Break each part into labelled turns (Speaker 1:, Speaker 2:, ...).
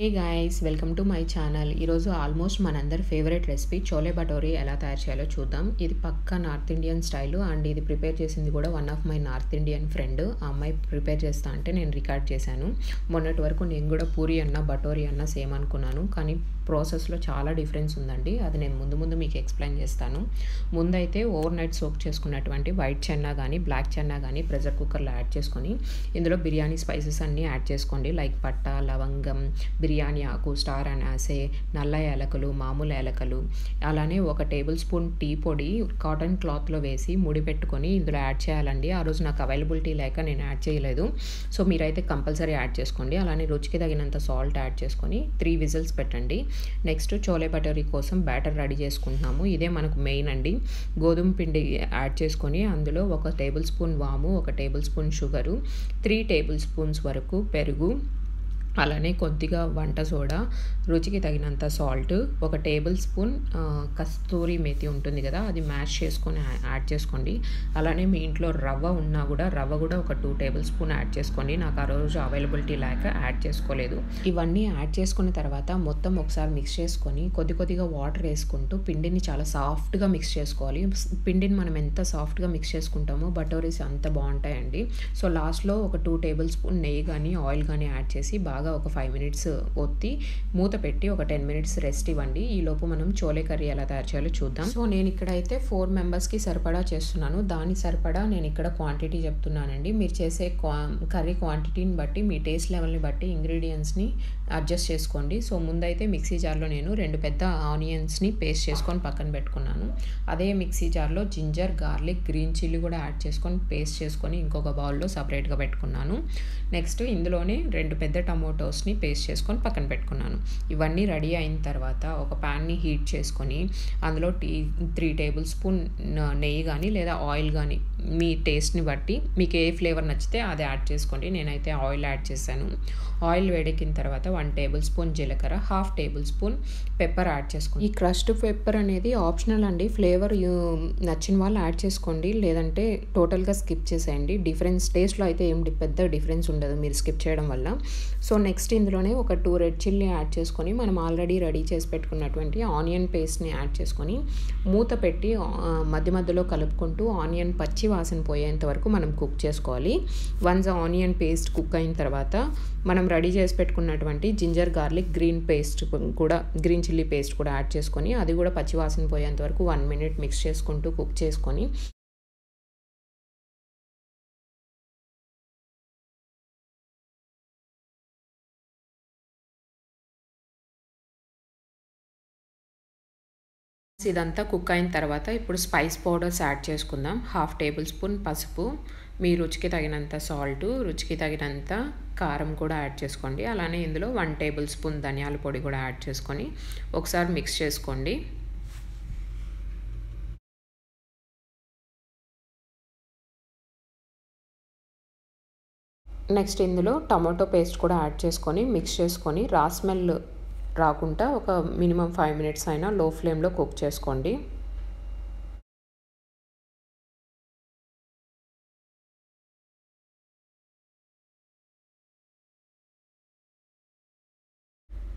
Speaker 1: Hey guys welcome to my channel. ఈరోజు almost మనందరి favourite recipe chole భటోరీ ఎలా తయారు చేయాలో చూద్దాం. ఇది పక్కా నార్త్ ఇండియన్ స్టైల్ అండ్ ఇది ప్రిపేర్ చేసింది కూడా one of my north Indian friend. ఆ అమ్మాయి ప్రిపేర్ చేస్తా అంటే నేను రికార్డ్ చేశాను. మొన్నటి వరకు నేను కూడా పూరి అన్న భటోరీ అన్న సేమ్ అనుకున్నాను, కానీ ప్రాసెస్లో చాలా డిఫరెన్స్ ఉందండి. అది నేను ముందు మీకు ఎక్స్ప్లెయిన్ చేస్తాను. ముందైతే ఓవర్ నైట్ సోక్ చేసుకున్నటువంటి వైట్ చెన్నా కానీ బ్లాక్ చెన్నా కానీ ప్రెషర్ కుక్కర్లో యాడ్ చేసుకొని ఇందులో బిర్యానీ స్పైసెస్ అన్నీ యాడ్ చేసుకోండి. లైక్ పట్టా, లవంగం, బిర్యానీ ఆకు, స్టార్ అనాసే, నల్ల యాలకులు, మామూలు యాలకులు, అలానే 1 టేబుల్ స్పూన్ టీ పొడి కాటన్ క్లాత్లో వేసి ముడి పెట్టుకొని ఇందులో యాడ్ చేయాలండి. ఆ రోజు నాకు అవైలబిలిటీ లేక నేను యాడ్ చేయలేదు. సో మీరైతే కంపల్సరీ యాడ్ చేసుకోండి. అలానే రుచికి తగినంత సాల్ట్ యాడ్ చేసుకొని 3 విజిల్స్ పెట్టండి. నెక్స్ట్ చోలే భటోరీ కోసం బ్యాటర్ రెడీ చేసుకుంటున్నాము. ఇదే మనకు మెయిన్ అండి. గోధుమ పిండి యాడ్ చేసుకొని అందులో 1 టేబుల్ స్పూన్ వాము, 1 table spoon sugar, 3 table spoons వరకు పెరుగు, అలానే కొద్దిగా వంట సోడా, రుచికి తగినంత సాల్ట్, 1 టేబుల్ స్పూన్ కస్తూరి మేతి ఉంటుంది కదా, అది మ్యాష్ చేసుకొని యాడ్ చేసుకోండి. అలానే మీ ఇంట్లో రవ్వ ఉన్నా కూడా రవ్వ కూడా 1 2 టేబుల్ స్పూన్ యాడ్ చేసుకోండి. నాకు ఆ రోజు అవైలబిలిటీ లేక యాడ్ చేసుకోలేదు. ఇవన్నీ యాడ్ చేసుకున్న తర్వాత మొత్తం ఒకసారి మిక్స్ చేసుకొని కొద్దిగా వాటర్ వేసుకుంటూ పిండిని చాలా సాఫ్ట్గా మిక్స్ చేసుకోవాలి. పిండిని మనం ఎంత సాఫ్ట్గా మిక్స్ చేసుకుంటామో భటోరీస్ అంత బాగుంటాయండి. సో లాస్ట్లో 1 2 టేబుల్ స్పూన్ నెయ్యి కానీ ఆయిల్ కానీ యాడ్ చేసి బాగా ఒక 5 మినిట్స్ ఒత్తి మూత పెట్టి ఒక 10 మినిట్స్ రెస్ట్ ఇవ్వండి. ఈ లోపు మనం చోలే కర్రీ ఎలా తయారు చేయాలో చూద్దాం. సో నేను ఇక్కడైతే 4 మెంబర్స్కి సరిపడా చేస్తున్నాను. దాని సరిపడా నేను ఇక్కడ క్వాంటిటీ చెప్తున్నానండి. మీరు చేసే కర్రీ క్వాంటిటీని బట్టి మీ టేస్ట్ లెవెల్ని బట్టి ఇంగ్రీడియంట్స్ని అడ్జస్ట్ చేసుకోండి. సో ముందైతే మిక్సీ జార్లో నేను 2 పెద్ద ఆనియన్స్ని పేస్ట్ చేసుకొని పక్కన పెట్టుకున్నాను. అదే మిక్సీ జార్లో జింజర్, గార్లిక్, గ్రీన్ చిల్లీ కూడా యాడ్ చేసుకొని పేస్ట్ చేసుకొని ఇంకొక బౌల్లో సపరేట్గా పెట్టుకున్నాను. నెక్స్ట్ ఇందులోనే 2 పెద్ద టమోటోస్ని పేస్ట్ చేసుకొని పక్కన పెట్టుకున్నాను. ఇవన్నీ రెడీ అయిన తర్వాత ఒక ప్యాన్ని హీట్ చేసుకొని అందులో 3 టేబుల్ స్పూన్ నెయ్యి కానీ లేదా ఆయిల్ కానీ మీ టేస్ట్ని బట్టి మీకు ఏ ఫ్లేవర్ నచ్చితే అది యాడ్ చేసుకోండి. నేనైతే ఆయిల్ యాడ్ చేశాను. ఆయిల్ వేడెక్కిన తర్వాత 1 టేబుల్ స్పూన్ జీలకర్ర, 1/2 టేబుల్ స్పూన్ పెప్పర్ యాడ్ చేసుకోండి. ఈ క్రష్డ్ పెప్పర్ అనేది ఆప్షనల్ అండి. ఫ్లేవర్ నచ్చిన వాళ్ళు యాడ్ చేసుకోండి, లేదంటే టోటల్గా స్కిప్ చేసేయండి. డిఫరెన్స్ టేస్ట్లో అయితే ఏం పెద్ద డిఫరెన్స్ ఉండదు మీరు స్కిప్ చేయడం వల్ల. సో నెక్స్ట్ ఇందులోనే 1 2 రెడ్ చిల్లీ యాడ్ చేసుకొని మనం ఆల్రెడీ రెడీ చేసి పెట్టుకున్నటువంటి ఆనియన్ పేస్ట్ని యాడ్ చేసుకొని మూత పెట్టి మధ్యలో కలుపుకుంటూ ఆనియన్ పచ్చి వాసన పోయేంత వరకు మనం కుక్ చేసుకోవాలి. వన్స్ ఆనియన్ పేస్ట్ కుక్ అయిన తర్వాత మనం రెడీ చేసి పెట్టుకున్నటువంటి ginger, garlic, green chilli paste కూడా యాడ్ చేసుకొని అది కూడా పచ్చి వాసన పోయేంత వరకు 1 మినిట్ మిక్స్ చేసుకుంటూ కుక్ చేసుకొని ఇదంతా కుక్ అయిన తర్వాత ఇప్పుడు స్పైస్ పౌడర్స్ యాడ్ చేసుకుందాం. 1/2 టేబుల్ స్పూన్ పసుపు, మీ రుచికి తగినంత సాల్ట్, రుచికి తగినంత కారం కూడా యాడ్ చేసుకోండి. అలానే ఇందులో 1 టేబుల్ స్పూన్ ధనియాల పొడి కూడా యాడ్ చేసుకొని ఒకసారి మిక్స్ చేసుకోండి. నెక్స్ట్ ఇందులో టమాటో పేస్ట్ కూడా యాడ్ చేసుకొని మిక్స్ చేసుకొని రా స్మెల్ రాకుండా ఒక మినిమం 5 మినిట్స్ అయినా లో ఫ్లేమ్లో కుక్ చేసుకోండి.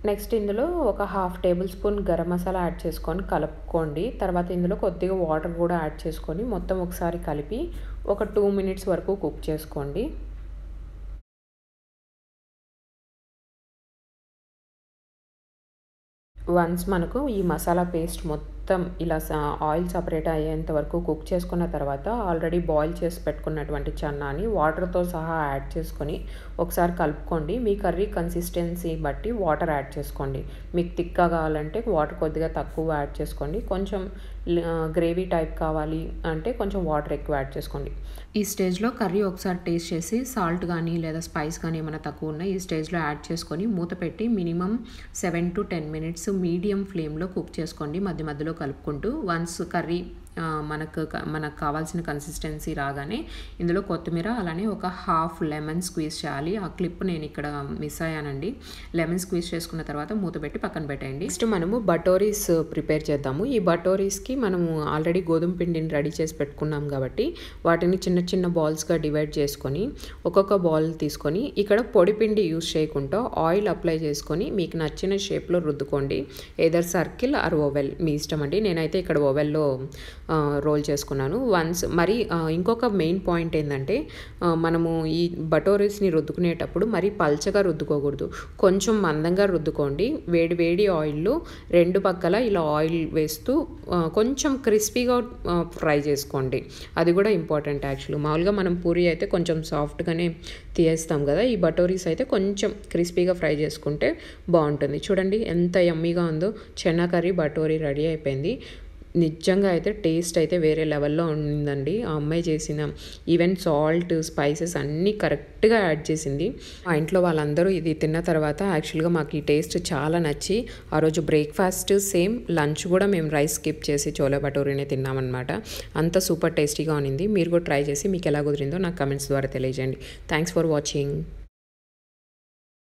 Speaker 1: నెక్స్ట్ ఇందులో ఒక 1/2 table spoon garam masala add చేసుకొని కలుపుకోండి. తర్వాత ఇందులో కొద్దిగా వాటర్ కూడా యాడ్ చేసుకొని మొత్తం ఒకసారి కలిపి ఒక 2 మినిట్స్ వరకు కుక్ చేసుకోండి. వన్స్ మనకు ఈ మసాలా పేస్ట్ మొత్తం ఇలా ఆయిల్ సపరేట్ అయ్యేంత వరకు కుక్ చేసుకున్న తర్వాత ఆల్రెడీ బాయిల్ చేసి పెట్టుకున్నటువంటి చన్నాని వాటర్తో సహా యాడ్ చేసుకొని ఒకసారి కలుపుకోండి. మీ కర్రీ కన్సిస్టెన్సీ బట్టి వాటర్ యాడ్ చేసుకోండి. మీకు థిక్గా కావాలంటే వాటర్ కొద్దిగా తక్కువ యాడ్ చేసుకోండి. కొంచెం గ్రేవీ టైప్ కావాలి అంటే కొంచెం వాటర్ ఎక్కువ యాడ్ చేసుకోండి. ఈ స్టేజ్లో కర్రీ ఒకసారి టేస్ట్ చేసి సాల్ట్ కానీ లేదా స్పైస్ కానీ ఏమైనా తక్కువ ఉన్నా ఈ స్టేజ్లో యాడ్ చేసుకొని మూత పెట్టి మినిమం 7 to 10 మినిట్స్ మీడియం ఫ్లేమ్లో కుక్ చేసుకోండి, మధ్యలో కలుపుకుంటూ. వన్స్ కర్రీ మనకు కావాల్సిన కన్సిస్టెన్సీ రాగానే ఇందులో కొత్తిమీర అలానే ఒక హాఫ్ లెమన్ స్క్వీజ్ చేయాలి. ఆ క్లిప్ నేను ఇక్కడ మిస్ అయ్యానండి. లెమన్ స్క్వీజ్ చేసుకున్న తర్వాత మూత పెట్టి పక్కన పెట్టండి. నెక్స్ట్ మనము బటోరీస్ ప్రిపేర్ చేద్దాము. ఈ బటోరీస్కి మనము ఆల్రెడీ గోధుమ పిండిని రెడీ చేసి పెట్టుకున్నాం కాబట్టి వాటిని చిన్న చిన్న బాల్స్గా డివైడ్ చేసుకొని ఒక్కొక్క బాల్ తీసుకొని ఇక్కడ పొడి పిండి యూస్ చేయకుండా ఆయిల్ అప్లై చేసుకొని మీకు నచ్చిన షేప్లో రుద్దుకోండి. ఏదర్ సర్కిల్ ఆర్ ఓవెల్ మీ ఇష్టం అండి. నేనైతే ఇక్కడ ఓవెల్లో రోల్ చేసుకున్నాను. మరి ఇంకొక మెయిన్ పాయింట్ ఏంటంటే మనము ఈ బటోరీస్ని రుద్దుకునేటప్పుడు మరీ పల్చగా రుద్దుకోకూడదు. కొంచెం మందంగా రుద్దుకోండి. వేడి వేడి ఆయిల్లో రెండు పక్కల ఇలా ఆయిల్ వేస్తూ కొంచెం క్రిస్పీగా ఫ్రై చేసుకోండి. అది కూడా ఇంపార్టెంట్ యాక్చువల్లీ. మామూలుగా మనం పూరి అయితే కొంచెం సాఫ్ట్గానే తీయేస్తాం కదా, ఈ బటోరీస్ అయితే కొంచెం క్రిస్పీగా ఫ్రై చేసుకుంటే బాగుంటుంది. చూడండి ఎంత యమ్మీగా ఉందో. చెన్నా కర్రీ బటోరీ రెడీ అయిపోయింది. నిజంగా అయితే టేస్ట్ అయితే వేరే లెవెల్లో ఉందండి. ఆ అమ్మాయి చేసిన ఈవెన్ సాల్ట్ స్పైసెస్ అన్నీ కరెక్ట్గా యాడ్ చేసింది. మా ఇంట్లో వాళ్ళందరూ ఇది తిన్న తర్వాత యాక్చువల్గా మాకు ఈ టేస్ట్ చాలా నచ్చి ఆ రోజు బ్రేక్ఫాస్ట్ సేమ్ లంచ్ కూడా మేము రైస్ స్కిప్ చేసి చోలే భటూరీనే తిన్నామన్నమాట. అంత సూపర్ టేస్టీగా ఉంది. మీరు కూడా ట్రై చేసి మీకు ఎలా కుదిరిందో నాకు కమెంట్స్ ద్వారా తెలియజేయండి. Thanks for watching.